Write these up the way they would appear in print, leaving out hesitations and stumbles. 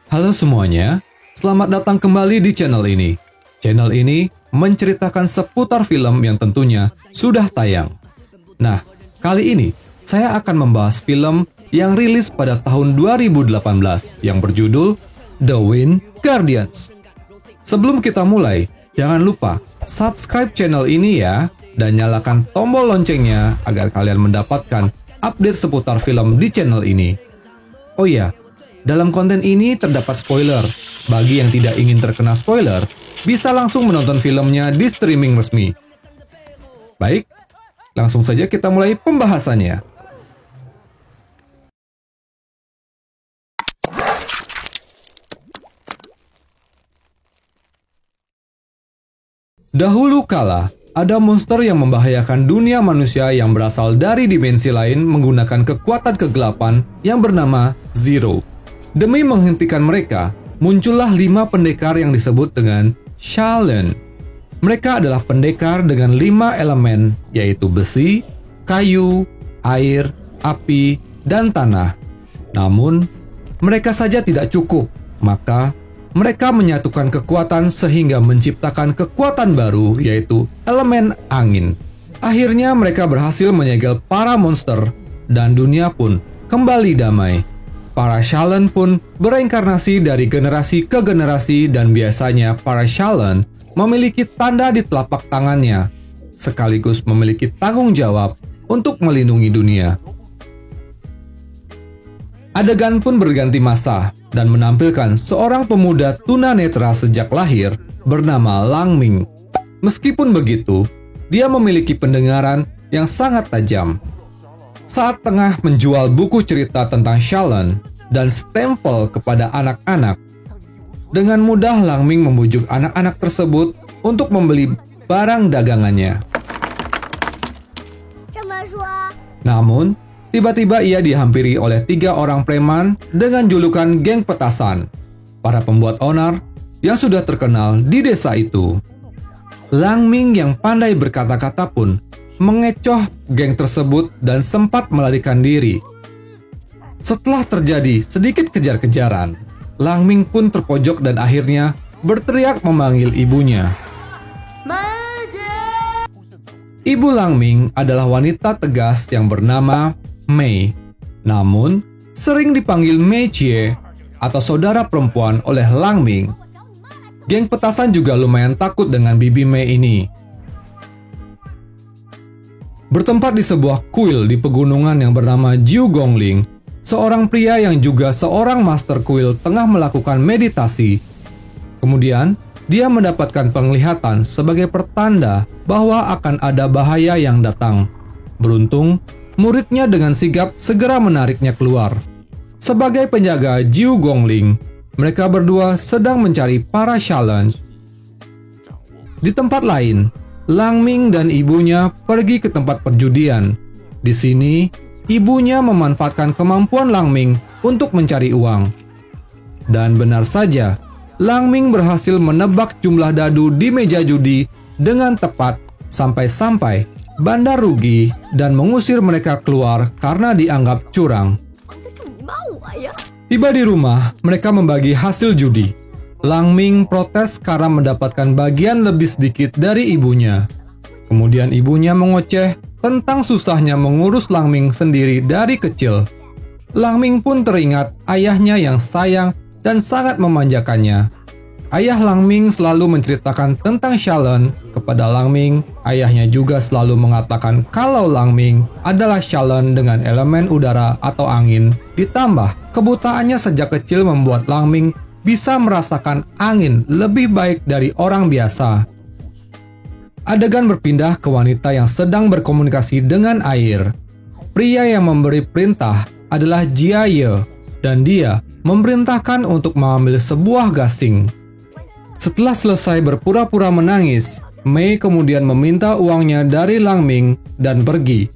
Halo semuanya, selamat datang kembali di channel ini. Channel ini menceritakan seputar film yang tentunya sudah tayang. Nah, kali ini saya akan membahas film yang rilis pada tahun 2018 yang berjudul The Wind Guardians. Sebelum kita mulai, jangan lupa subscribe channel ini ya, dan nyalakan tombol loncengnya agar kalian mendapatkan update seputar film di channel ini. Oh iya, dalam konten ini terdapat spoiler. Bagi yang tidak ingin terkena spoiler, bisa langsung menonton filmnya di streaming resmi. Baik, langsung saja kita mulai pembahasannya. Dahulu kala, ada monster yang membahayakan dunia manusia yang berasal dari dimensi lain menggunakan kekuatan kegelapan yang bernama Zero. Demi menghentikan mereka, muncullah 5 pendekar yang disebut dengan Shallan. Mereka adalah pendekar dengan 5 elemen, yaitu besi, kayu, air, api, dan tanah. Namun, mereka saja tidak cukup, maka mereka menyatukan kekuatan sehingga menciptakan kekuatan baru, yaitu elemen angin. Akhirnya mereka berhasil menyegel para monster, dan dunia pun kembali damai. Para Shallan pun bereinkarnasi dari generasi ke generasi, dan biasanya para Shallan memiliki tanda di telapak tangannya, sekaligus memiliki tanggung jawab untuk melindungi dunia. Adegan pun berganti masa dan menampilkan seorang pemuda tunanetra sejak lahir bernama Lang Ming. Meskipun begitu, dia memiliki pendengaran yang sangat tajam. Saat tengah menjual buku cerita tentang Shallan dan stempel kepada anak-anak, dengan mudah Lang Ming membujuk anak-anak tersebut untuk membeli barang dagangannya. Namun, tiba-tiba ia dihampiri oleh 3 orang preman dengan julukan geng petasan, para pembuat onar yang sudah terkenal di desa itu. Lang Ming yang pandai berkata-kata pun mengecoh geng tersebut dan sempat melarikan diri. Setelah terjadi sedikit kejar-kejaran, Lang Ming pun terpojok dan akhirnya berteriak memanggil ibunya. Ibu Lang Ming adalah wanita tegas yang bernama Mei, namun sering dipanggil Mei Jie atau saudara perempuan oleh Lang Ming. Geng petasan juga lumayan takut dengan bibi Mei ini. Bertempat di sebuah kuil di pegunungan yang bernama Jiu Gongling, seorang pria yang juga seorang master kuil tengah melakukan meditasi. Kemudian, dia mendapatkan penglihatan sebagai pertanda bahwa akan ada bahaya yang datang. Beruntung, muridnya dengan sigap segera menariknya keluar. Sebagai penjaga Jiu Gongling, mereka berdua sedang mencari para Shallan. Di tempat lain, Lang Ming dan ibunya pergi ke tempat perjudian. Di sini, ibunya memanfaatkan kemampuan Lang Ming untuk mencari uang. Dan benar saja, Lang Ming berhasil menebak jumlah dadu di meja judi dengan tepat sampai-sampai bandar rugi dan mengusir mereka keluar karena dianggap curang. Tiba di rumah, mereka membagi hasil judi. Lang Ming protes karena mendapatkan bagian lebih sedikit dari ibunya. Kemudian ibunya mengoceh tentang susahnya mengurus Lang Ming sendiri dari kecil. Lang Ming pun teringat ayahnya yang sayang dan sangat memanjakannya. Ayah Lang Ming selalu menceritakan tentang Shallan kepada Lang Ming. Ayahnya juga selalu mengatakan kalau Lang Ming adalah Shallan dengan elemen udara atau angin. Ditambah, kebutaannya sejak kecil membuat Lang Ming bisa merasakan angin lebih baik dari orang biasa. Adegan berpindah ke wanita yang sedang berkomunikasi dengan air. Pria yang memberi perintah adalah Jia Ye, dan dia memerintahkan untuk mengambil sebuah gasing. Setelah selesai berpura-pura menangis, Mei kemudian meminta uangnya dari Lang Ming dan pergi.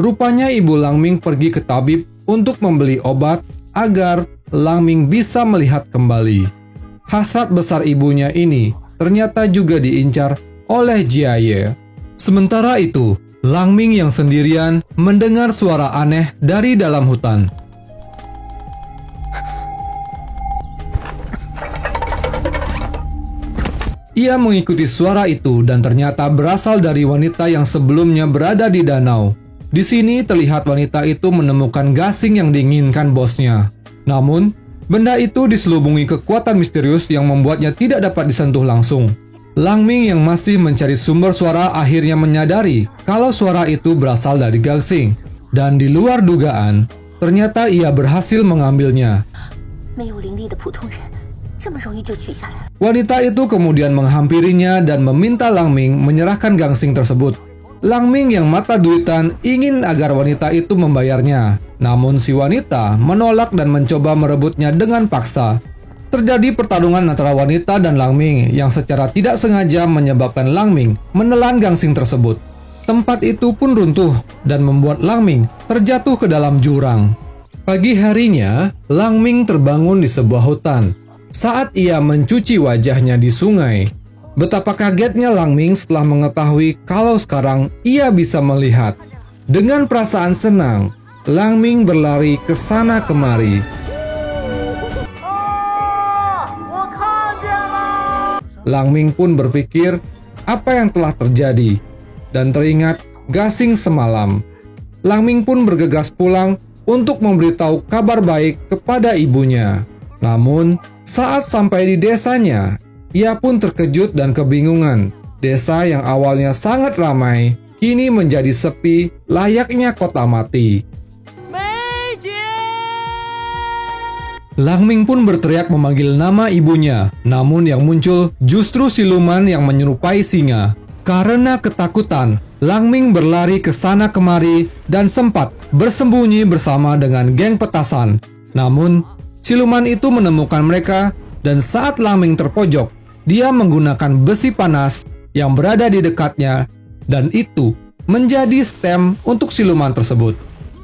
Rupanya ibu Lang Ming pergi ke tabib untuk membeli obat agar Lang Ming bisa melihat kembali. Hasrat besar ibunya ini ternyata juga diincar oleh Jia Ye. Sementara itu, Lang Ming yang sendirian mendengar suara aneh dari dalam hutan. Ia mengikuti suara itu dan ternyata berasal dari wanita yang sebelumnya berada di danau. Di sini terlihat wanita itu menemukan gasing yang diinginkan bosnya. Namun, benda itu diselubungi kekuatan misterius yang membuatnya tidak dapat disentuh langsung. Lang Ming yang masih mencari sumber suara akhirnya menyadari kalau suara itu berasal dari gasing. Dan di luar dugaan, ternyata ia berhasil mengambilnya. Wanita itu kemudian menghampirinya dan meminta Lang Ming menyerahkan gangsing tersebut. Lang Ming yang mata duitan ingin agar wanita itu membayarnya. Namun si wanita menolak dan mencoba merebutnya dengan paksa. Terjadi pertarungan antara wanita dan Lang Ming yang secara tidak sengaja menyebabkan Lang Ming menelan gangsing tersebut. Tempat itu pun runtuh dan membuat Lang Ming terjatuh ke dalam jurang. Pagi harinya, Lang Ming terbangun di sebuah hutan. Saat ia mencuci wajahnya di sungai, betapa kagetnya Lang Ming setelah mengetahui kalau sekarang ia bisa melihat. Dengan perasaan senang, Lang Ming berlari ke sana kemari. Lang Ming pun berpikir apa yang telah terjadi dan teringat gasing semalam. Lang Ming pun bergegas pulang untuk memberitahu kabar baik kepada ibunya. Namun, saat sampai di desanya, ia pun terkejut dan kebingungan. Desa yang awalnya sangat ramai, kini menjadi sepi layaknya kota mati. Lang Ming pun berteriak memanggil nama ibunya, namun yang muncul justru siluman yang menyerupai singa. Karena ketakutan, Lang Ming berlari ke sana kemari dan sempat bersembunyi bersama dengan geng petasan. Namun, siluman itu menemukan mereka dan saat Lang Ming terpojok, dia menggunakan besi panas yang berada di dekatnya dan itu menjadi stem untuk siluman tersebut.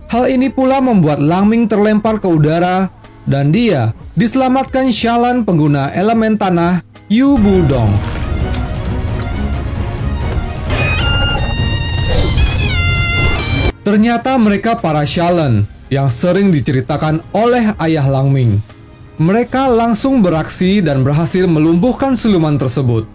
Hal ini pula membuat Lang Ming terlempar ke udara dan dia diselamatkan Shallan pengguna elemen tanah Yu Budong. Ternyata mereka para Shallan yang sering diceritakan oleh ayah Lang Ming. Mereka langsung beraksi dan berhasil melumpuhkan siluman tersebut.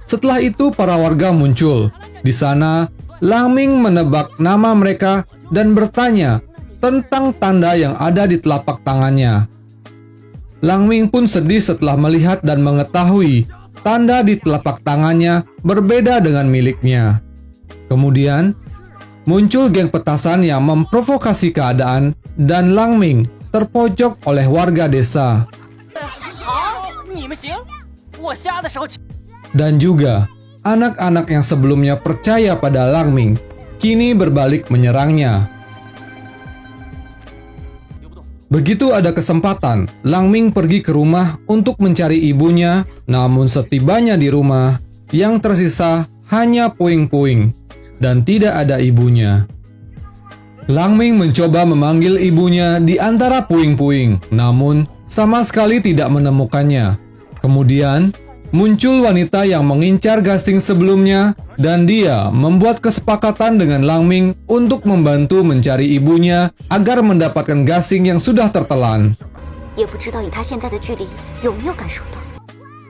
Setelah itu para warga muncul. Di sana, Lang Ming menebak nama mereka dan bertanya tentang tanda yang ada di telapak tangannya. Lang Ming pun sedih setelah melihat dan mengetahui tanda di telapak tangannya berbeda dengan miliknya. Kemudian, muncul geng petasan yang memprovokasi keadaan dan Lang Ming terpojok oleh warga desa. Dan juga, anak-anak yang sebelumnya percaya pada Lang Ming, kini berbalik menyerangnya. Begitu ada kesempatan, Lang Ming pergi ke rumah untuk mencari ibunya, namun setibanya di rumah, yang tersisa hanya puing-puing dan tidak ada ibunya. Lang Ming mencoba memanggil ibunya di antara puing-puing, namun sama sekali tidak menemukannya. Kemudian, muncul wanita yang mengincar gasing sebelumnya dan dia membuat kesepakatan dengan Lang Ming untuk membantu mencari ibunya agar mendapatkan gasing yang sudah tertelan.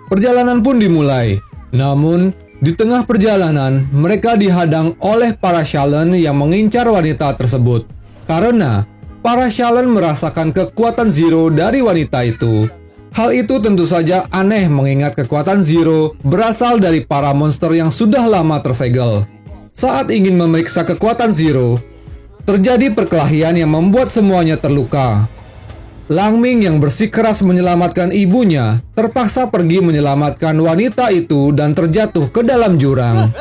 Perjalanan pun dimulai. Namun, di tengah perjalanan, mereka dihadang oleh para Shallan yang mengincar wanita tersebut. Karena para Shallan merasakan kekuatan Zero dari wanita itu. Hal itu tentu saja aneh mengingat kekuatan Zero berasal dari para monster yang sudah lama tersegel. Saat ingin memeriksa kekuatan Zero, terjadi perkelahian yang membuat semuanya terluka. Lang Ming yang bersikeras menyelamatkan ibunya terpaksa pergi menyelamatkan wanita itu dan terjatuh ke dalam jurang.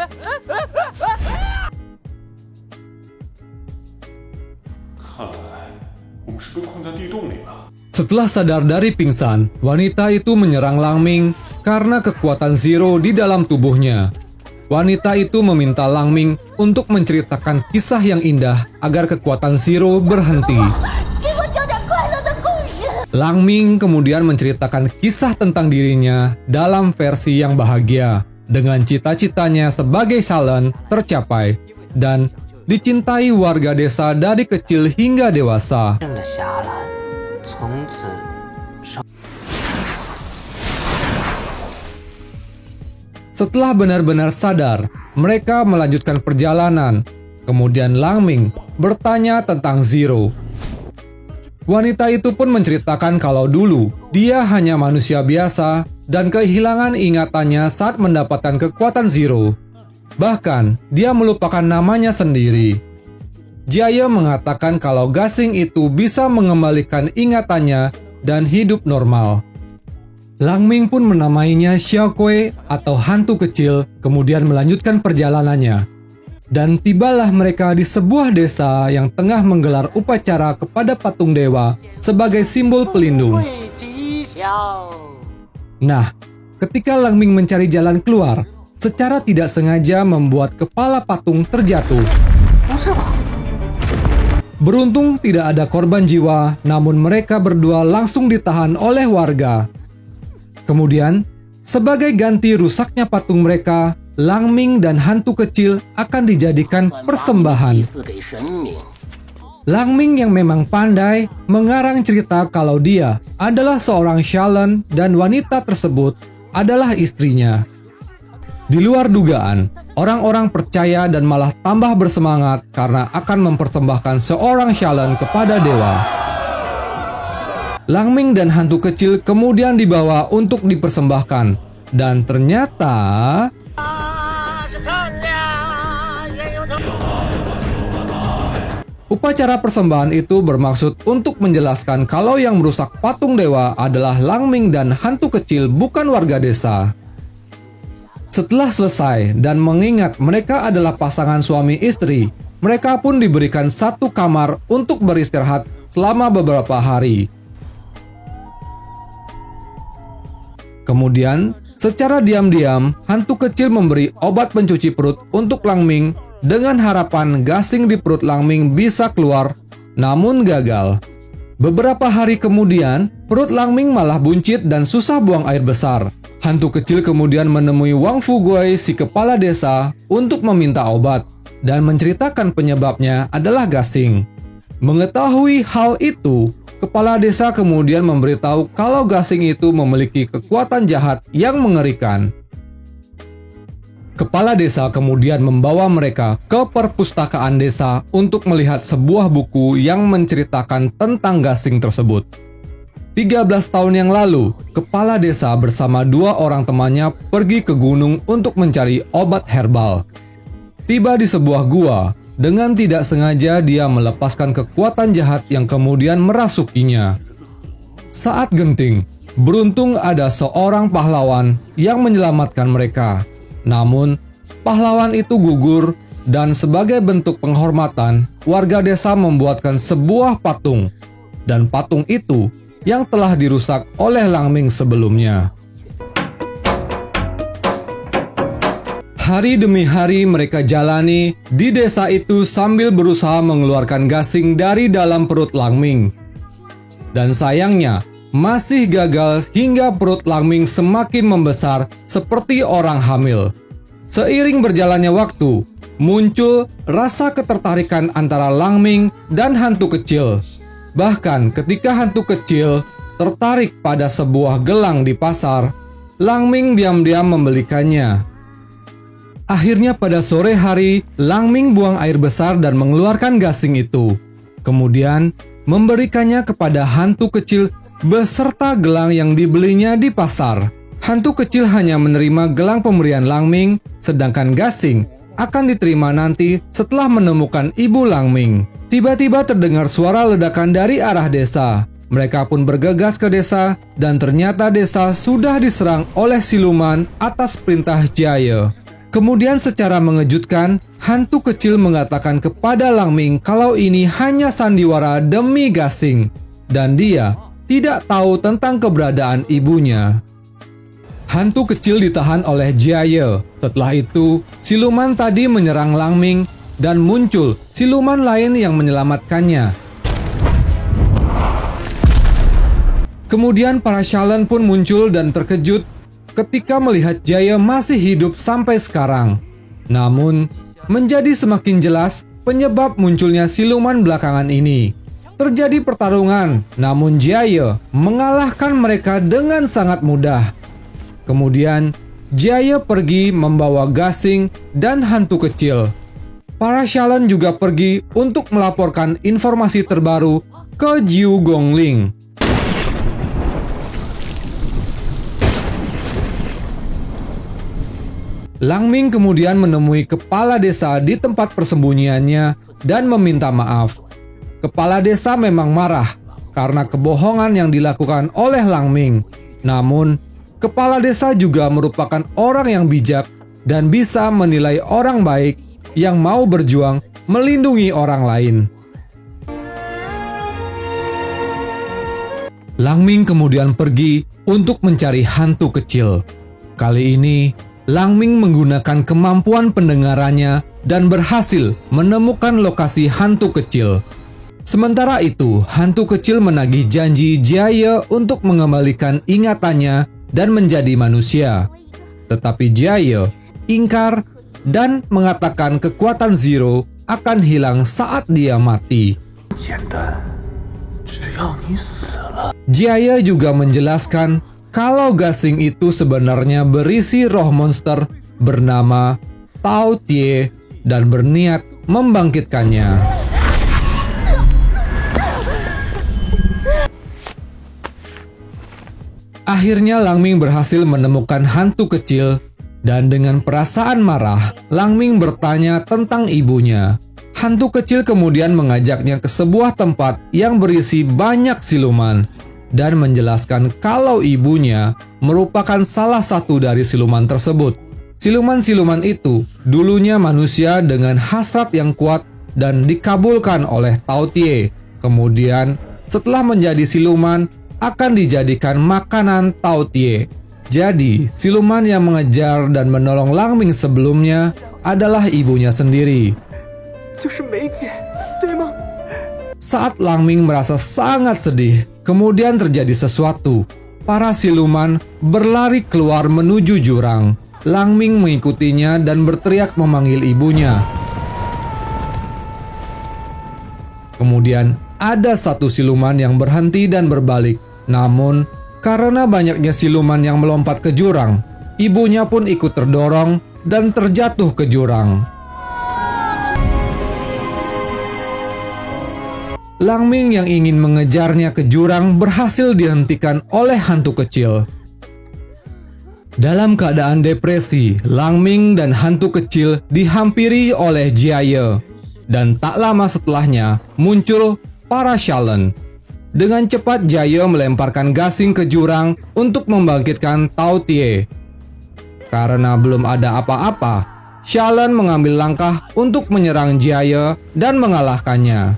Setelah sadar dari pingsan, wanita itu menyerang Lang Ming karena kekuatan Zero di dalam tubuhnya. Wanita itu meminta Lang Ming untuk menceritakan kisah yang indah agar kekuatan Zero berhenti. Lang Ming kemudian menceritakan kisah tentang dirinya dalam versi yang bahagia, dengan cita-citanya sebagai Shallan tercapai dan dicintai warga desa dari kecil hingga dewasa. Setelah benar-benar sadar, mereka melanjutkan perjalanan. Kemudian Langming bertanya tentang Zero. Wanita itu pun menceritakan kalau dulu dia hanya manusia biasa dan kehilangan ingatannya saat mendapatkan kekuatan Zero. Bahkan, dia melupakan namanya sendiri. Jaya mengatakan kalau gasing itu bisa mengembalikan ingatannya dan hidup normal. Langming pun menamainya Xiaokui atau hantu kecil, kemudian melanjutkan perjalanannya. Dan tibalah mereka di sebuah desa yang tengah menggelar upacara kepada patung dewa sebagai simbol pelindung. Nah, ketika Langming mencari jalan keluar, secara tidak sengaja membuat kepala patung terjatuh. Beruntung tidak ada korban jiwa, namun mereka berdua langsung ditahan oleh warga. Kemudian, sebagai ganti rusaknya patung mereka, Langming dan hantu kecil akan dijadikan persembahan. Langming yang memang pandai mengarang cerita kalau dia adalah seorang Shalan dan wanita tersebut adalah istrinya. Di luar dugaan, orang-orang percaya dan malah tambah bersemangat karena akan mempersembahkan seorang Shalan kepada dewa. Langming dan hantu kecil kemudian dibawa untuk dipersembahkan. Dan ternyata upacara persembahan itu bermaksud untuk menjelaskan kalau yang merusak patung dewa adalah Langming dan hantu kecil, bukan warga desa. Setelah selesai dan mengingat mereka adalah pasangan suami istri, mereka pun diberikan satu kamar untuk beristirahat selama beberapa hari. Kemudian, secara diam-diam, hantu kecil memberi obat pencuci perut untuk Langming dengan harapan gasing di perut Langming bisa keluar, namun gagal. Beberapa hari kemudian, perut Langming malah buncit dan susah buang air besar. Hantu kecil kemudian menemui Wang Fugui, si kepala desa, untuk meminta obat dan menceritakan penyebabnya adalah gasing. Mengetahui hal itu, kepala desa kemudian memberitahu kalau gasing itu memiliki kekuatan jahat yang mengerikan. Kepala desa kemudian membawa mereka ke perpustakaan desa untuk melihat sebuah buku yang menceritakan tentang gasing tersebut. 13 tahun yang lalu, kepala desa bersama 2 orang temannya pergi ke gunung untuk mencari obat herbal. Tiba di sebuah gua, dengan tidak sengaja dia melepaskan kekuatan jahat yang kemudian merasukinya. Saat genting, beruntung ada seorang pahlawan yang menyelamatkan mereka. Namun, pahlawan itu gugur dan sebagai bentuk penghormatan, warga desa membuatkan sebuah patung. Dan patung itu yang telah dirusak oleh Langming sebelumnya. Hari demi hari mereka jalani di desa itu sambil berusaha mengeluarkan gasing dari dalam perut Langming. Dan sayangnya, masih gagal hingga perut Langming semakin membesar seperti orang hamil. Seiring berjalannya waktu, muncul rasa ketertarikan antara Langming dan hantu kecil. Bahkan ketika hantu kecil tertarik pada sebuah gelang di pasar, Langming diam-diam membelikannya. Akhirnya pada sore hari, Langming buang air besar dan mengeluarkan gasing itu. Kemudian, memberikannya kepada hantu kecil beserta gelang yang dibelinya di pasar. Hantu kecil hanya menerima gelang pemberian Langming, sedangkan gasing akan diterima nanti setelah menemukan ibu Langming. Tiba-tiba terdengar suara ledakan dari arah desa. Mereka pun bergegas ke desa dan ternyata desa sudah diserang oleh siluman atas perintah Jaya. Kemudian secara mengejutkan, hantu kecil mengatakan kepada Langming kalau ini hanya sandiwara demi gasing dan dia tidak tahu tentang keberadaan ibunya. Hantu kecil ditahan oleh Jaya. Setelah itu, siluman tadi menyerang Langming dan muncul siluman lain yang menyelamatkannya. Kemudian para Shalan pun muncul dan terkejut ketika melihat Jaya masih hidup sampai sekarang. Namun, menjadi semakin jelas penyebab munculnya siluman belakangan ini. Terjadi pertarungan, namun Jaya mengalahkan mereka dengan sangat mudah. Kemudian, Jia pergi membawa gasing dan hantu kecil. Para Xialan juga pergi untuk melaporkan informasi terbaru ke Jiu Gongling. Lang Ming kemudian menemui kepala desa di tempat persembunyiannya dan meminta maaf. Kepala desa memang marah karena kebohongan yang dilakukan oleh Lang Ming. Namun, kepala desa juga merupakan orang yang bijak dan bisa menilai orang baik yang mau berjuang melindungi orang lain. Lang Ming kemudian pergi untuk mencari hantu kecil. Kali ini, Lang Ming menggunakan kemampuan pendengarannya dan berhasil menemukan lokasi hantu kecil. Sementara itu, hantu kecil menagih janji Jia untuk mengembalikan ingatannya dan menjadi manusia. Tetapi Jia ingkar dan mengatakan kekuatan Zero akan hilang saat dia mati. Jia juga menjelaskan kalau gasing itu sebenarnya berisi roh monster bernama Tao Tie dan berniat membangkitkannya. Akhirnya Lang Ming berhasil menemukan hantu kecil dan dengan perasaan marah, Lang Ming bertanya tentang ibunya. Hantu kecil kemudian mengajaknya ke sebuah tempat yang berisi banyak siluman dan menjelaskan kalau ibunya merupakan salah satu dari siluman tersebut. Siluman-siluman itu dulunya manusia dengan hasrat yang kuat dan dikabulkan oleh Tao Tie. Kemudian setelah menjadi siluman akan dijadikan makanan Tao Tie. Jadi, siluman yang mengejar dan menolong Lang Ming sebelumnya adalah ibunya sendiri. Saat Lang Ming merasa sangat sedih, kemudian terjadi sesuatu. Para siluman berlari keluar menuju jurang. Lang Ming mengikutinya dan berteriak memanggil ibunya. Kemudian, ada satu siluman yang berhenti dan berbalik. Namun, karena banyaknya siluman yang melompat ke jurang, ibunya pun ikut terdorong dan terjatuh ke jurang. Lang Ming yang ingin mengejarnya ke jurang berhasil dihentikan oleh hantu kecil. Dalam keadaan depresi, Lang Ming dan hantu kecil dihampiri oleh Jia. Dan tak lama setelahnya muncul para Xialan. Dengan cepat Jia melemparkan gasing ke jurang untuk membangkitkan Tao Tie. Karena belum ada apa-apa, Xialan mengambil langkah untuk menyerang Jia dan mengalahkannya.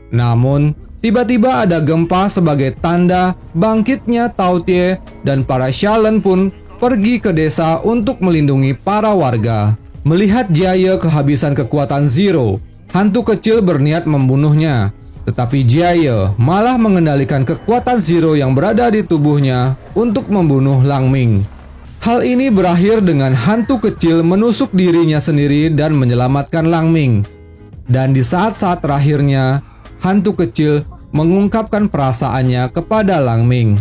Namun, tiba-tiba ada gempa sebagai tanda bangkitnya Tao Tie dan para Xialan pun pergi ke desa untuk melindungi para warga. Melihat Jia kehabisan kekuatan Zero, hantu kecil berniat membunuhnya. Tetapi Jia malah mengendalikan kekuatan Zero yang berada di tubuhnya untuk membunuh Lang Ming. Hal ini berakhir dengan hantu kecil menusuk dirinya sendiri dan menyelamatkan Lang Ming. Dan di saat-saat terakhirnya, hantu kecil mengungkapkan perasaannya kepada Lang Ming.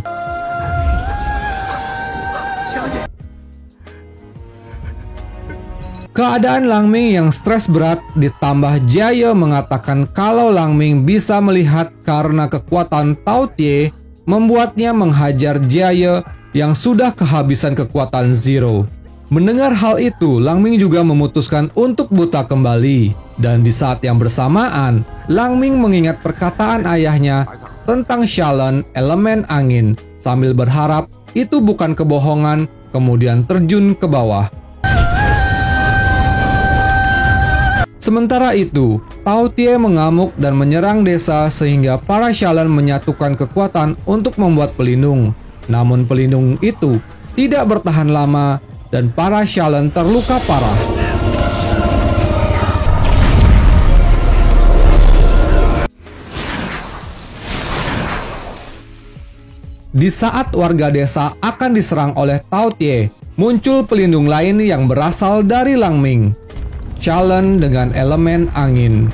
Keadaan Lang Ming yang stres berat ditambah Jia mengatakan kalau Lang Ming bisa melihat karena kekuatan Tao Tie membuatnya menghajar Jia yang sudah kehabisan kekuatan Zero. Mendengar hal itu, Lang Ming juga memutuskan untuk buta kembali. Dan di saat yang bersamaan, Lang Ming mengingat perkataan ayahnya tentang Xialan elemen angin sambil berharap itu bukan kebohongan, kemudian terjun ke bawah. Sementara itu, Tao Tie mengamuk dan menyerang desa sehingga para Xialan menyatukan kekuatan untuk membuat pelindung. Namun pelindung itu tidak bertahan lama dan para Xialan terluka parah. Di saat warga desa akan diserang oleh Tao Tie, muncul pelindung lain yang berasal dari Lang Ming. Xialan dengan elemen angin.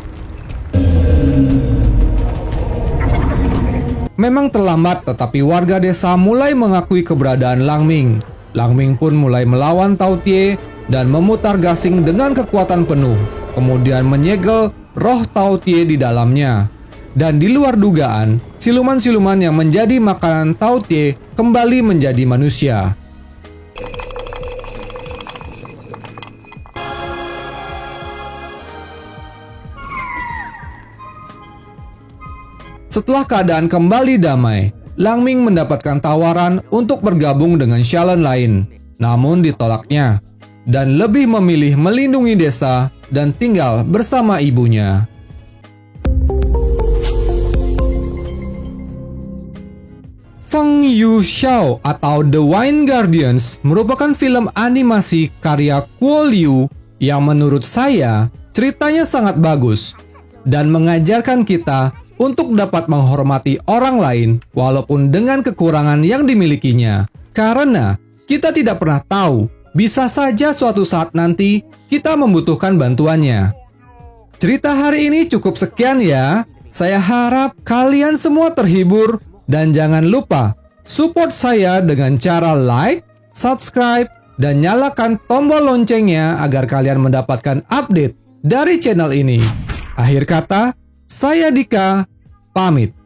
Memang terlambat, tetapi warga desa mulai mengakui keberadaan Lang Ming. Lang Ming pun mulai melawan Tao Tie dan memutar gasing dengan kekuatan penuh, kemudian menyegel roh Tao Tie di dalamnya. Dan di luar dugaan, siluman-siluman yang menjadi makanan Tao Tie kembali menjadi manusia. Setelah keadaan kembali damai, Lang Ming mendapatkan tawaran untuk bergabung dengan Xialan lain, namun ditolaknya, dan lebih memilih melindungi desa dan tinggal bersama ibunya. Feng Yu Xiao atau The Wine Guardians merupakan film animasi karya Kuo Liu yang menurut saya ceritanya sangat bagus dan mengajarkan kita untuk dapat menghormati orang lain walaupun dengan kekurangan yang dimilikinya. Karena kita tidak pernah tahu, bisa saja suatu saat nanti kita membutuhkan bantuannya. Cerita hari ini cukup sekian ya. Saya harap kalian semua terhibur dan jangan lupa support saya dengan cara like, subscribe, dan nyalakan tombol loncengnya agar kalian mendapatkan update dari channel ini. Akhir kata, saya Dika, pamit.